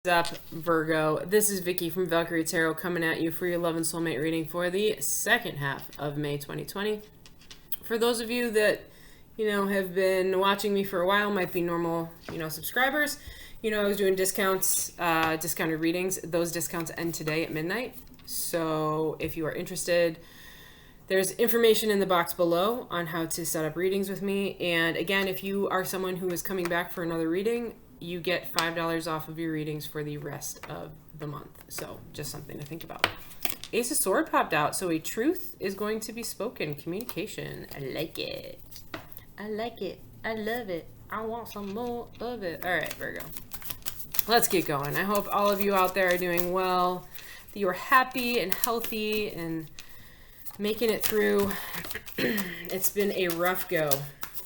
up, Virgo? This is Vicky from Valkyrie Tarot coming at you for your love and soulmate reading for the second half of May 2020. For those of you that, have been watching me for a while, might be normal, subscribers, I was doing discounts, discounted readings. Those discounts end today at midnight. So if you are interested, there's information in the box below on how to set up readings with me. And again, if you are someone who is coming back for another reading, you get $5 off of your readings for the rest of the month. So just something to think about. Ace of Swords popped out, so a truth is going to be spoken. Communication. I like it. I like it. I love it. I want some more of it. All right, Virgo. Let's get going. I hope all of you out there are doing well, that you are happy and healthy and making it through. It's been a rough go,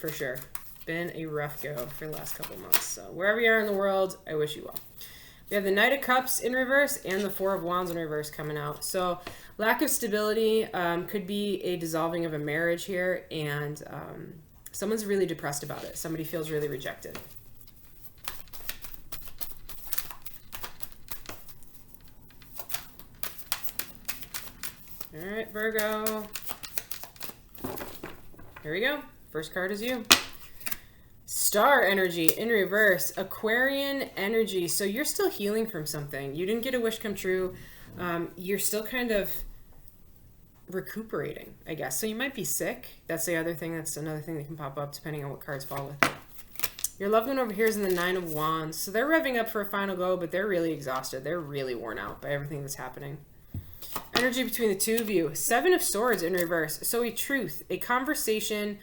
for sure. Been a rough go for the last couple months. So wherever you are in the world, I wish you well. We have the Knight of Cups in reverse and the Four of Wands in reverse coming out. So lack of stability could be a dissolving of a marriage here, and someone's really depressed about it. Somebody feels really rejected. All right, Virgo. Here we go. First card is you. Star energy in reverse, Aquarian energy. So you're still healing from something. You didn't get a wish come true. You're still kind of recuperating, I guess. So you might be sick. That's the other thing. That's another thing that can pop up depending on what cards fall with it. Your loved one over here is in the Nine of Wands. So they're revving up for a final go, but they're really exhausted. They're really worn out by everything that's happening. Energy between the two of you. Seven of Swords in reverse. So a truth, a conversation,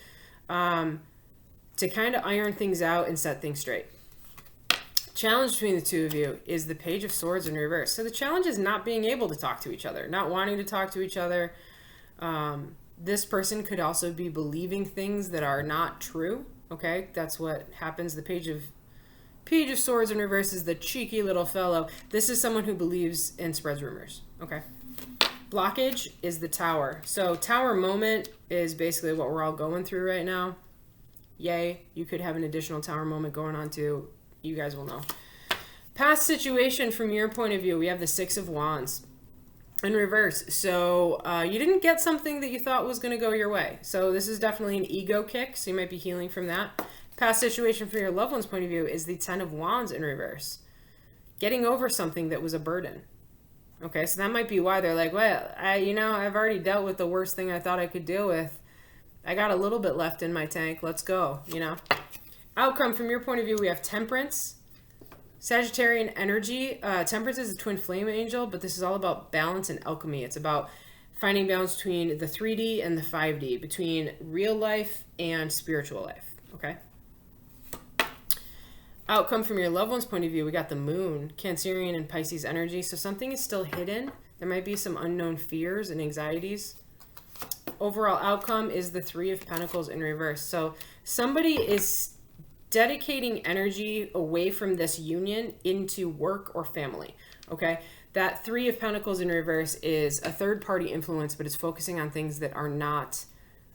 to kind of iron things out and set things straight. Challenge between the two of you is the Page of Swords in reverse. So the challenge is not being able to talk to each other, not wanting to talk to each other. This person could also be believing things that are not true. Okay, that's what happens. The Page of Swords in reverse is the cheeky little fellow. This is someone who believes and spreads rumors. Okay. Blockage is the Tower. So Tower moment is basically what we're all going through right now. Yay, you could have an additional Tower moment going on too. You guys will know. Past situation from your point of view, we have the Six of Wands in reverse. So you didn't get something that you thought was going to go your way. So this is definitely an ego kick, so you might be healing from that. Past situation from your loved one's point of view is the Ten of Wands in reverse. Getting over something that was a burden. Okay, so that might be why they're like, well, I've already dealt with the worst thing I thought I could deal with. I got a little bit left in my tank. Let's go, Outcome from your point of view, we have Temperance, Sagittarian energy. Temperance is a twin flame angel, but this is all about balance and alchemy. It's about finding balance between the 3D and the 5D, between real life and spiritual life, okay? Outcome from your loved one's point of view, we got the Moon, Cancerian and Pisces energy. So something is still hidden. There might be some unknown fears and anxieties. Overall outcome is the Three of Pentacles in reverse. So somebody is dedicating energy away from this union into work or family, okay? That Three of Pentacles in reverse is a third-party influence, but it's focusing on things that are not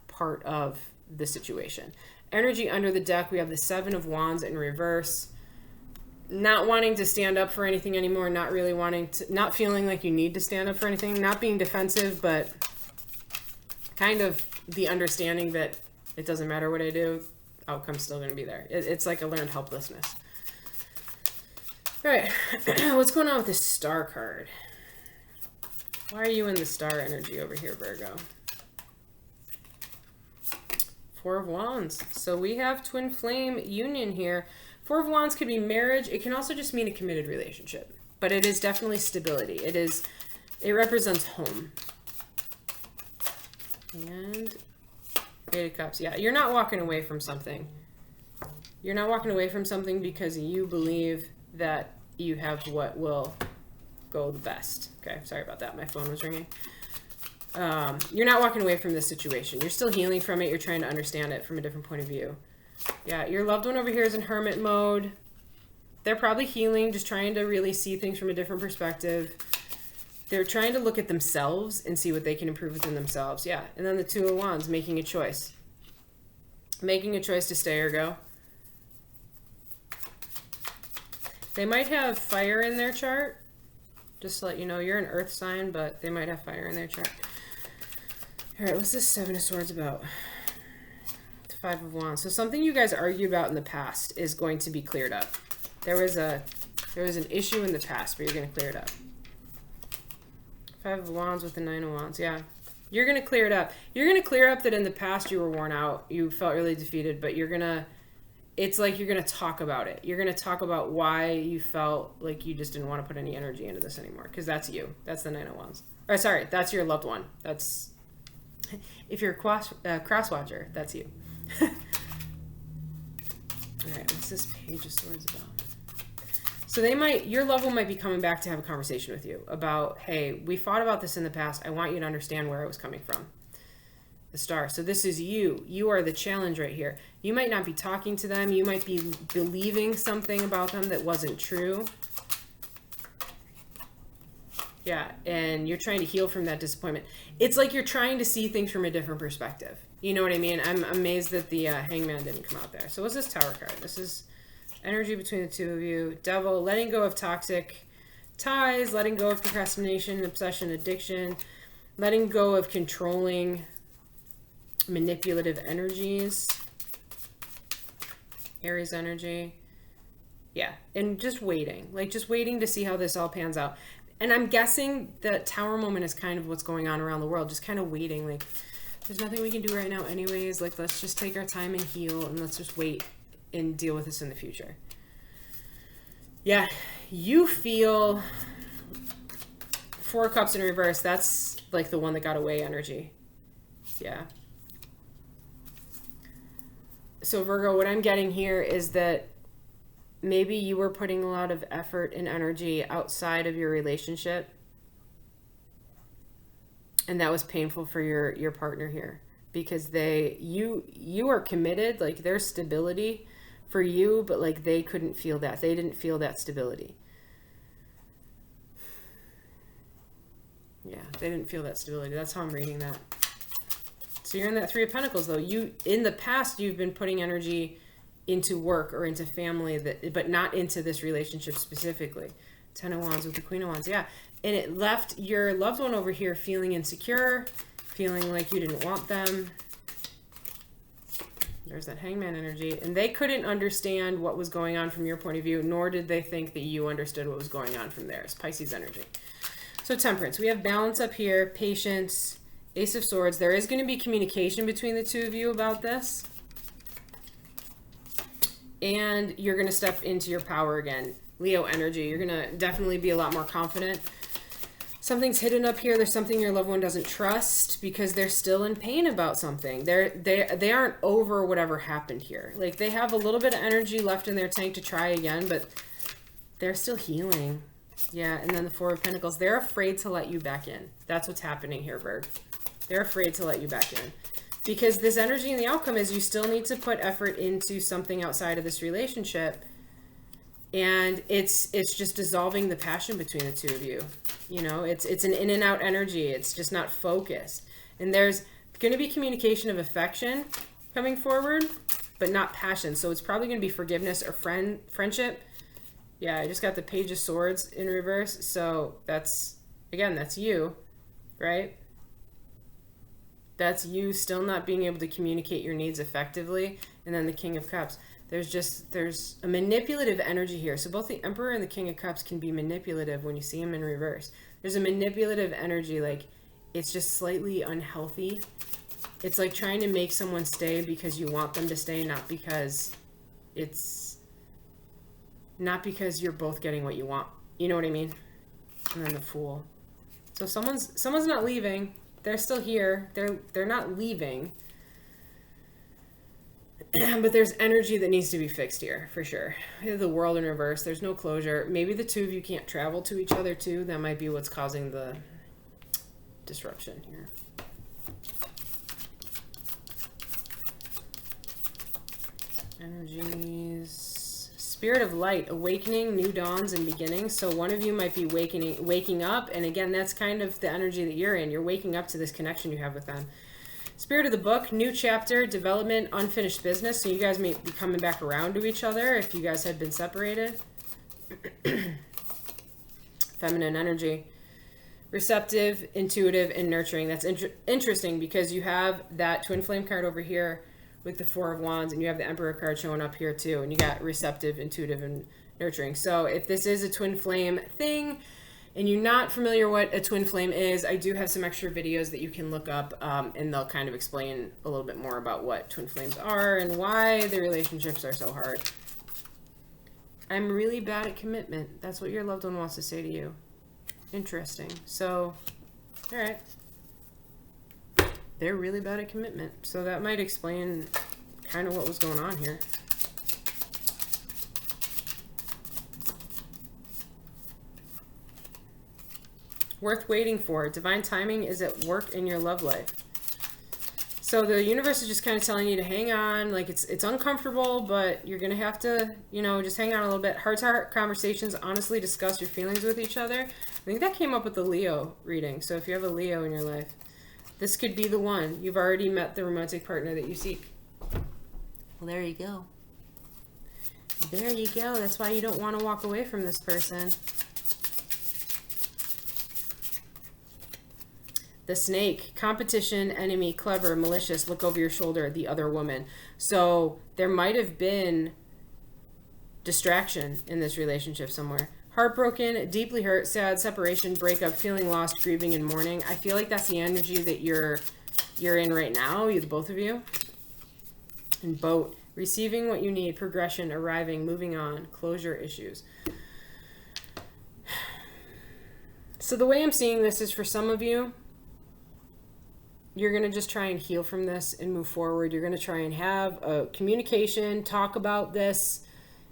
part of the situation. Energy under the deck, we have the Seven of Wands in reverse. Not wanting to stand up for anything anymore, not really wanting to, not feeling like you need to stand up for anything, not being defensive, but kind of the understanding that it doesn't matter what I do, outcome's still going to be there. It's like a learned helplessness. All right, what's going on with this Star card? Why are you in the Star energy over here, Virgo? Four of Wands. So we have twin flame union here. Four of Wands could be marriage. It can also just mean a committed relationship, but it is definitely stability. It represents home. And Eight of Cups. Yeah, you're not walking away from something. You're not walking away from something because you believe that you have what will go the best. Okay, sorry about that. My phone was ringing. You're not walking away from this situation. You're still healing from it. You're trying to understand it from a different point of view. Yeah, your loved one over here is in hermit mode. They're probably healing, just trying to really see things from a different perspective. They're trying to look at themselves and see what they can improve within themselves. Yeah, and then the Two of Wands, making a choice. Making a choice to stay or go. They might have fire in their chart. Just to let you know, you're an earth sign, but they might have fire in their chart. All right, what's this Seven of Swords about? The Five of Wands. So something you guys argued about in the past is going to be cleared up. There was an issue in the past, but you're going to clear it up. Five of Wands with the Nine of Wands. Yeah. You're going to clear it up. You're going to clear up that in the past you were worn out. You felt really defeated, but you're going to, it's like you're going to talk about it. You're going to talk about why you felt like you just didn't want to put any energy into this anymore. Because that's you. That's the Nine of Wands. Or sorry, that's your loved one. That's, if you're a cross watcher, that's you. All right, what's this Page of Swords about? So your loved one might be coming back to have a conversation with you about, hey, we fought about this in the past. I want you to understand where I was coming from. The Star. So this is you. You are the challenge right here. You might not be talking to them. You might be believing something about them that wasn't true. Yeah, and you're trying to heal from that disappointment. It's like you're trying to see things from a different perspective. You know what I mean? I'm amazed that the Hangman didn't come out there. So what's this Tower card? This is energy between the two of you. Devil, letting go of toxic ties, letting go of procrastination, obsession, addiction, letting go of controlling, manipulative energies. Aries energy. Yeah, and just waiting. Like, just waiting to see how this all pans out. And I'm guessing that Tower moment is kind of what's going on around the world. Just kind of waiting. Like, there's nothing we can do right now anyways. Like, let's just take our time and heal, and let's just wait and deal with this in the future. Yeah, you feel Four of Cups in reverse. That's like the one that got away energy. Yeah. So Virgo, what I'm getting here is that maybe you were putting a lot of effort and energy outside of your relationship, and that was painful for your partner here, because you are committed, like there's stability for you, but like they couldn't feel that. They didn't feel that stability. Yeah, they didn't feel that stability. That's how I'm reading that. So you're in that Three of Pentacles though. In the past, you've been putting energy into work or into family, but not into this relationship specifically. Ten of Wands with the Queen of Wands. Yeah. And it left your loved one over here feeling insecure, feeling like you didn't want them. There's that Hangman energy. And they couldn't understand what was going on from your point of view, nor did they think that you understood what was going on from theirs. Pisces energy. So Temperance. We have balance up here, patience, Ace of Swords. There is going to be communication between the two of you about this. And you're going to step into your power again. Leo energy. You're going to definitely be a lot more confident. Something's hidden up here. There's something your loved one doesn't trust because they're still in pain about something. They aren't over whatever happened here. Like, they have a little bit of energy left in their tank to try again, but they're still healing. Yeah, and then the Four of Pentacles. They're afraid to let you back in. That's what's happening here, Virg. They're afraid to let you back in. Because this energy and the outcome is you still need to put effort into something outside of this relationship. And it's just dissolving the passion between the two of you. You know, it's an in and out energy. It's just not focused. And there's going to be communication of affection coming forward, but not passion. So it's probably going to be forgiveness or friendship. Yeah, I just got the Page of Swords in reverse. So that's, again, that's you, right? That's you still not being able to communicate your needs effectively. And then the King of Cups. There's a manipulative energy here. So both the Emperor and the King of Cups can be manipulative when you see them in reverse. There's a manipulative energy, like it's just slightly unhealthy. It's like trying to make someone stay because you want them to stay, not because you're both getting what you want. You know what I mean? And then the Fool. So someone's not leaving. They're still here. They're not leaving. But there's energy that needs to be fixed here, for sure. The World in reverse. There's no closure. Maybe the two of you can't travel to each other, too. That might be what's causing the disruption here. Energies. Spirit of light. Awakening, new dawns, and beginnings. So one of you might be waking up. And again, that's kind of the energy that you're in. You're waking up to this connection you have with them. Spirit of the book, new chapter, development, unfinished business. So you guys may be coming back around to each other if you guys had been separated. Feminine energy. Receptive, intuitive, and nurturing. That's interesting because you have that twin flame card over here with the Four of Wands, and you have the Emperor card showing up here too, and you got receptive, intuitive, and nurturing. So if this is a twin flame thing and you're not familiar what a twin flame is, I do have some extra videos that you can look up, and they'll kind of explain a little bit more about what twin flames are and why the relationships are so hard. I'm really bad at commitment. That's what your loved one wants to say to you. Interesting. So, all right. They're really bad at commitment. So that might explain kind of what was going on here. Worth waiting for. Divine timing is at work in your love life. So the universe is just kind of telling you to hang on. Like it's uncomfortable, but you're going to have to, you know, just hang on a little bit. Heart-to-heart conversations, honestly discuss your feelings with each other. I think that came up with the Leo reading. So if you have a Leo in your life, this could be the one. You've already met the romantic partner that you seek. Well, there you go. There you go. That's why you don't want to walk away from this person. The snake, competition, enemy, clever, malicious, look over your shoulder, the other woman. So there might have been distraction in this relationship somewhere. Heartbroken, deeply hurt, sad, separation, breakup, feeling lost, grieving, and mourning. I feel like that's the energy that you're in right now, the both of you. And boat, receiving what you need, progression, arriving, moving on, closure issues. So the way I'm seeing this is for some of you, you're going to just try and heal from this and move forward. You're going to try and have a communication, talk about this,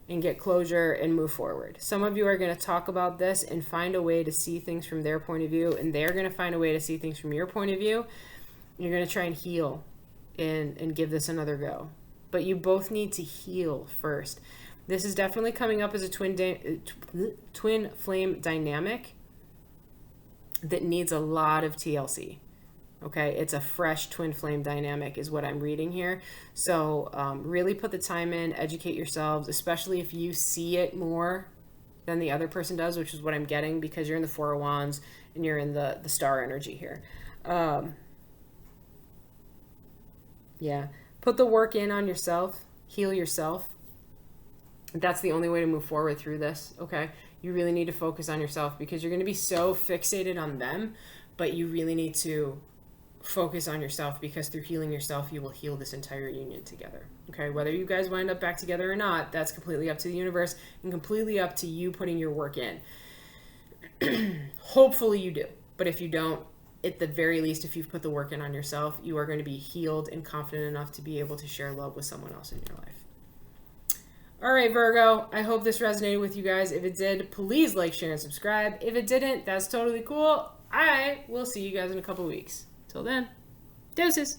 and get closure and move forward. Some of you are going to talk about this and find a way to see things from their point of view, and they're going to find a way to see things from your point of view. You're going to try and heal and give this another go. But you both need to heal first. This is definitely coming up as a twin flame dynamic that needs a lot of TLC. Okay, it's a fresh twin flame dynamic is what I'm reading here. So really put the time in, educate yourselves, especially if you see it more than the other person does, which is what I'm getting because you're in the Four of Wands and you're in the star energy here. Yeah, put the work in on yourself, heal yourself. That's the only way to move forward through this, okay? You really need to focus on yourself because you're going to be so fixated on them, but you really need to focus on yourself because through healing yourself, you will heal this entire union together. Okay, whether you guys wind up back together or not, that's completely up to the universe and completely up to you putting your work in. Hopefully you do, but if you don't, at the very least, if you've put the work in on yourself, you are going to be healed and confident enough to be able to share love with someone else in your life. All right, Virgo, I hope this resonated with you guys. If it did, please like, share, and subscribe. If it didn't, that's totally cool. I will see you guys in a couple weeks. Till then, deuces.